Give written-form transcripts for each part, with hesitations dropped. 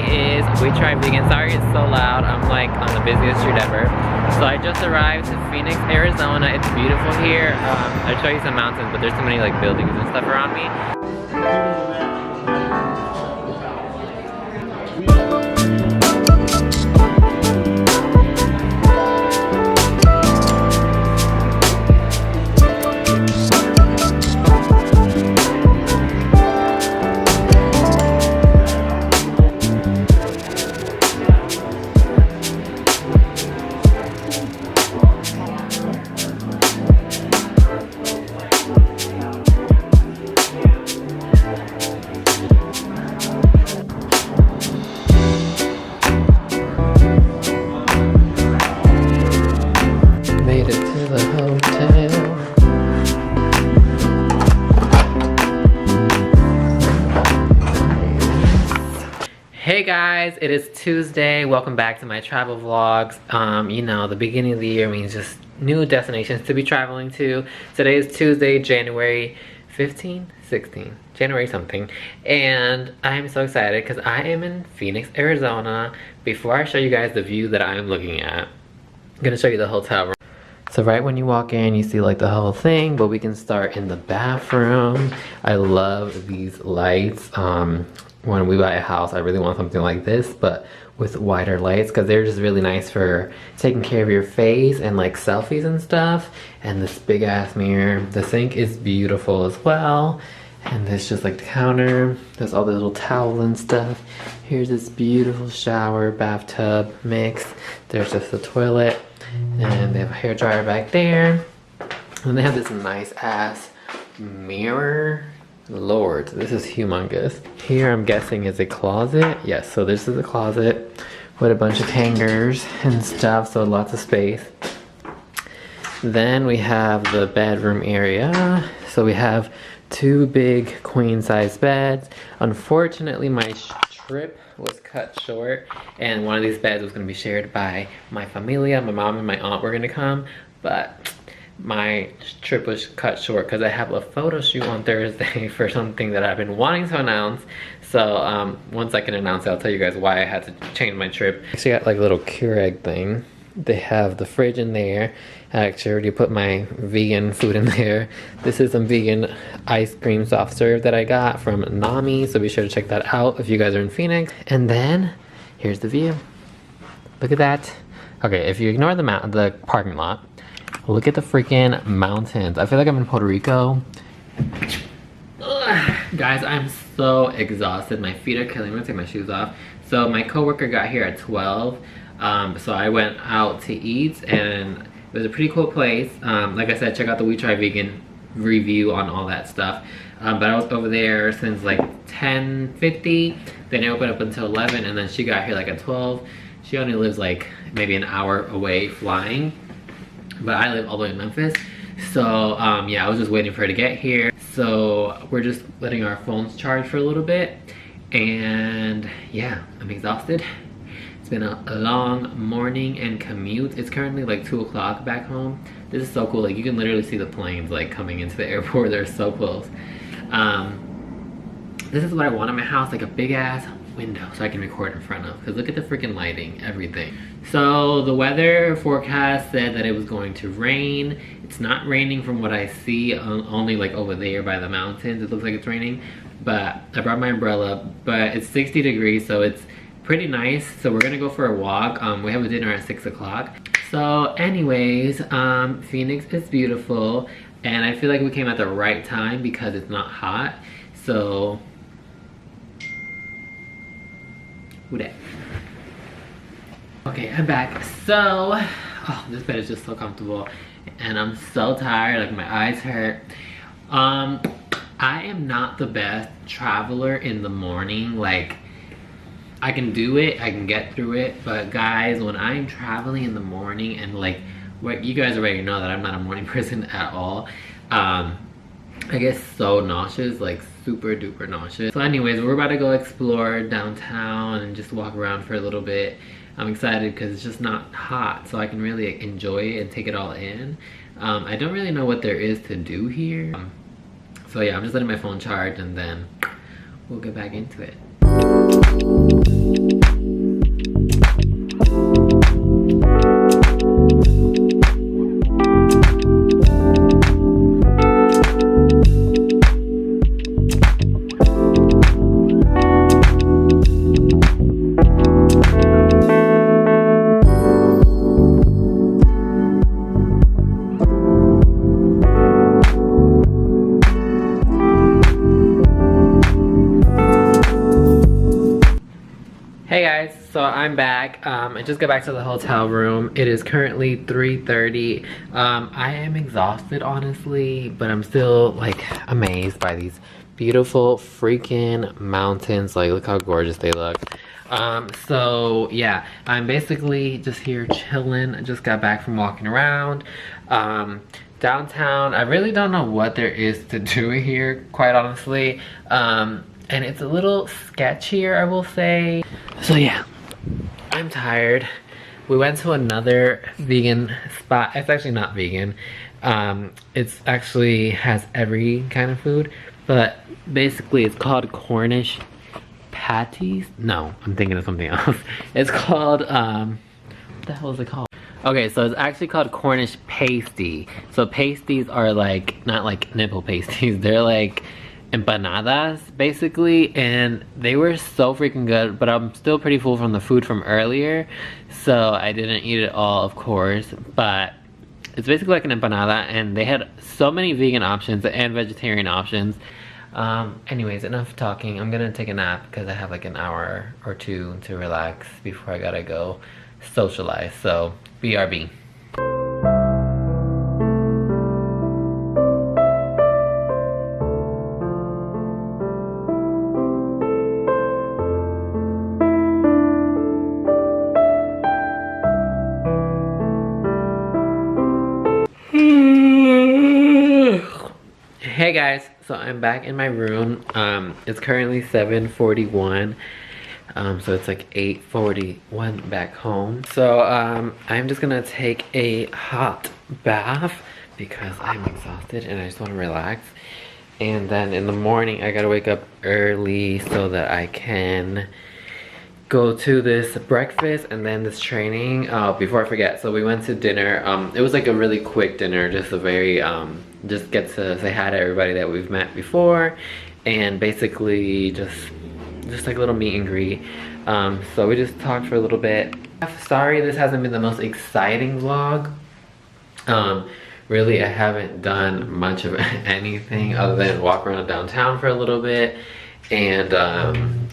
is We Try Vegan. Sorry it's so loud. I'm like on the busiest street ever. So I just arrived to Phoenix, Arizona. It's beautiful here. I'll show you some mountains, but there's so many like buildings and stuff around me. Hey guys, it is Tuesday. Welcome back to my travel vlogs. You know, the beginning of the year means just new destinations to be traveling to. Today is Tuesday, January 15, 16, January something. And I am so excited because I am in Phoenix, Arizona. Before I show you guys the view that I am looking at, I'm gonna show you the hotel room. So right when you walk in, you see like the whole thing, but we can start in the bathroom. I love these lights. When we buy a house, I really want something like this, but with wider lights, because they're just really nice for taking care of your face and like selfies and stuff. And this big ass mirror. The sink is beautiful as well. And there's just like the counter. There's all the little towels and stuff. Here's this beautiful shower, bathtub mix. There's just the toilet. And they have a hair dryer back there. And they have this nice ass mirror. Lord, this is humongous. Here I'm guessing is a closet. Yes, so this is a closet with a bunch of hangers and stuff, so lots of space. Then we have the bedroom area. So we have two big queen size beds. Unfortunately, my trip was cut short and one of these beds was going to be shared by my familia. My mom and my aunt were going to come, but my trip was cut short because I have a photo shoot on Thursday for something that I've been wanting to announce. So once I can announce it, I'll tell you guys why I had to change my trip. Actually got like a little Keurig thing. They have the fridge in there. I actually already put my vegan food in there. This is some vegan ice cream soft serve that I got from Nami, so be sure to check that out if you guys are in Phoenix. And then here's the view. Look at that. Okay, if you ignore the parking lot, look at the freaking mountains. I feel like I'm in Puerto Rico. Ugh. Guys, I'm so exhausted. My feet are killing me. I'm gonna take my shoes off. So my coworker got here at 12. So I went out to eat and it was a pretty cool place. Like I said, check out the We Try Vegan review on all that stuff. But I was over there since like 10:50. Then I opened up until 11 and then she got here like at 12. She only lives like maybe an hour away flying. But I live all the way in Memphis. So yeah, I was just waiting for her to get here. So we're just letting our phones charge for a little bit. And yeah, I'm exhausted. It's been a long morning and commute. It's currently like 2 o'clock back home. This is so cool. Like you can literally see the planes like coming into the airport. They're so close. This is what I want in my house, like a big ass window so I can record in front of, because look at the freaking lighting, everything. So the weather forecast said that it was going to rain. It's not raining from what I see, only like over there by the mountains it looks like it's raining, but I brought my umbrella. But it's 60 degrees, so it's pretty nice. So we're gonna go for a walk. We have a dinner at 6 o'clock. So anyways, Phoenix is beautiful and I feel like we came at the right time because it's not hot. So okay, I'm back. So oh, this bed is just so comfortable and I'm so tired, like my eyes hurt. I am not the best traveler in the morning. Like I can do it, I can get through it, but guys, when I'm traveling in the morning and like what you guys already know that I'm not a morning person at all, I get so nauseous, like super duper nauseous. So anyways, we're about to go explore downtown and just walk around for a little bit. I'm excited because it's just not hot, so I can really enjoy it and take it all in. I don't really know what there is to do here. So yeah, I'm just letting my phone charge and then we'll get back into it. Hey guys, so I'm back. I just got back to the hotel room. It is currently 3:30. I am exhausted, honestly, but I'm still like amazed by these beautiful freaking mountains. Like, look how gorgeous they look. So yeah, I'm basically just here chilling. I just got back from walking around. Downtown, I really don't know what there is to do here, quite honestly. And it's a little sketchier, I will say. So yeah, I'm tired. We went to another vegan spot. It's actually not vegan. It's actually has every kind of food, but basically it's called Cornish patties. No, I'm thinking of something else. It's called, what the hell is it called? Okay, so it's actually called Cornish pasty. So pasties are like, not like nipple pasties, they're like empanadas basically, and they were so freaking good, but I'm still pretty full from the food from earlier, so I didn't eat it all, of course. But it's basically like an empanada, and they had so many vegan options and vegetarian options. Anyways, enough talking. I'm gonna take a nap because I have like an hour or two to relax before I gotta go socialize. So BRB. Hey guys, so I'm back in my room. It's currently 7:41. So it's like 8:41 back home. So I'm just gonna take a hot bath because I'm exhausted and I just want to relax. And then in the morning I gotta wake up early so that I can go to this breakfast and then this training. Before I forget, so we went to dinner. It was like a really quick dinner, just a very just get to say hi to everybody that we've met before, and basically just like a little meet and greet. So we just talked for a little bit. Sorry this hasn't been the most exciting vlog. Really I haven't done much of anything other than walk around downtown for a little bit and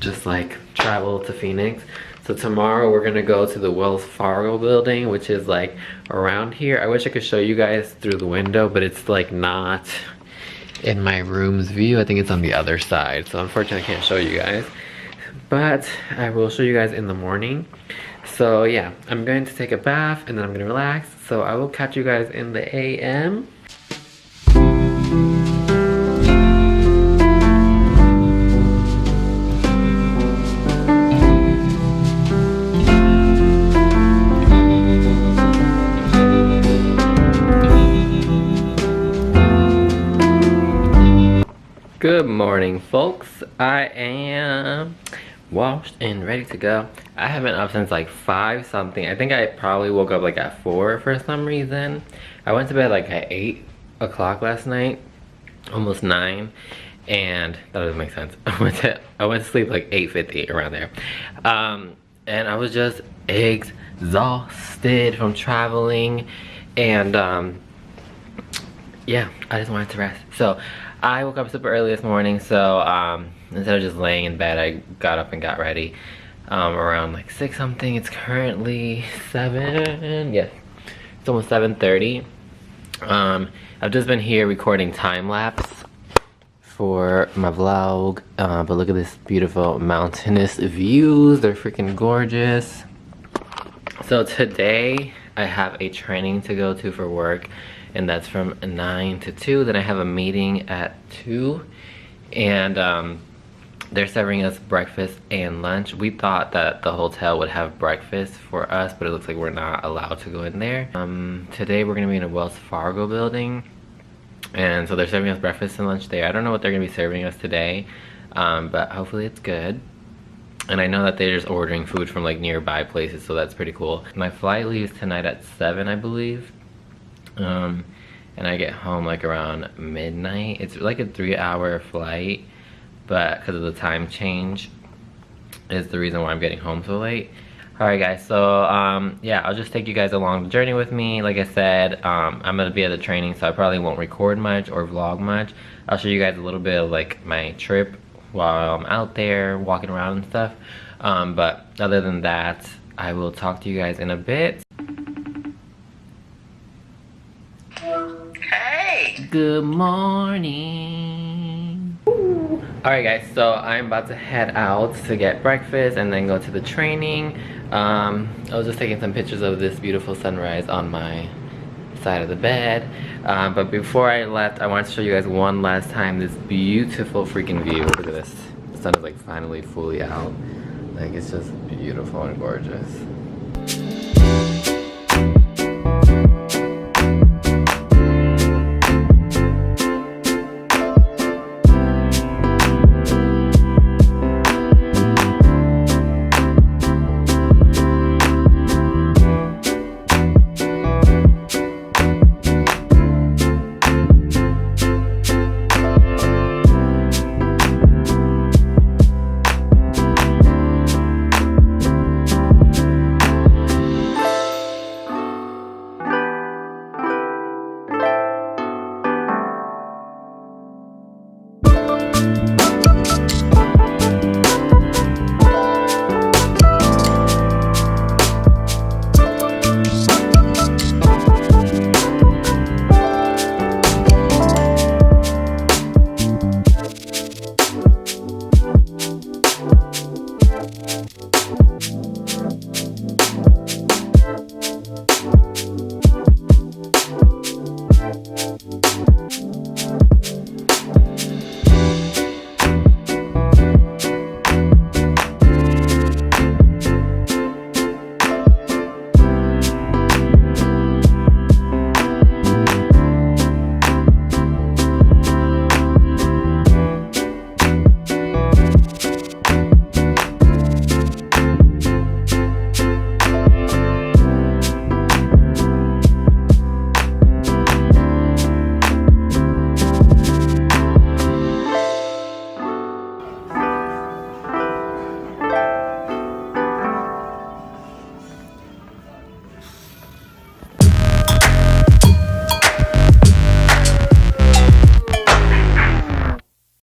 just like travel to Phoenix. So tomorrow we're gonna go to the Wells Fargo building, which is like around here. I wish I could show you guys through the window, but it's like not in my room's view. I think it's on the other side, so unfortunately I can't show you guys, but I will show you guys in the morning. So yeah, I'm going to take a bath and then I'm gonna relax. So I will catch you guys in the AM. Good morning, folks. I am washed and ready to go. I haven't been up since like 5 something. I think I probably woke up like at 4 for some reason. I went to bed like at 8 o'clock last night, almost 9, and that doesn't make sense. I went to sleep like 8:50 around there, and I was just exhausted from traveling, and yeah, I just wanted to rest. So I woke up super early this morning, so instead of just laying in bed, I got up and got ready around like 6 something. It's currently 7, yeah, it's almost 7:30. I've just been here recording time-lapse for my vlog, but look at this beautiful mountainous views. They're freaking gorgeous. So today I have a training to go to for work, and that's from 9 to 2. Then I have a meeting at 2, and they're serving us breakfast and lunch. We thought that the hotel would have breakfast for us, but it looks like we're not allowed to go in there. Today we're gonna be in a Wells Fargo building, and so they're serving us breakfast and lunch there. I don't know what they're gonna be serving us today, but hopefully it's good. And I know that they're just ordering food from like nearby places, so that's pretty cool. My flight leaves tonight at 7, I believe. And I get home like around midnight. It's like a 3-hour flight, but because of the time change is the reason why I'm getting home so late. Alright guys, so yeah, I'll just take you guys along the journey with me. Like I said, I'm gonna be at the training, so I probably won't record much or vlog much. I'll show you guys a little bit of like my trip while I'm out there walking around and stuff. But other than that, I will talk to you guys in a bit. Hey! Good morning. Alright guys, so I'm about to head out to get breakfast and then go to the training. I was just taking some pictures of this beautiful sunrise on my side of the bed. But before I left, I wanted to show you guys one last time this beautiful freaking view. Look at this. The sun is like finally fully out. Like, it's just beautiful and gorgeous.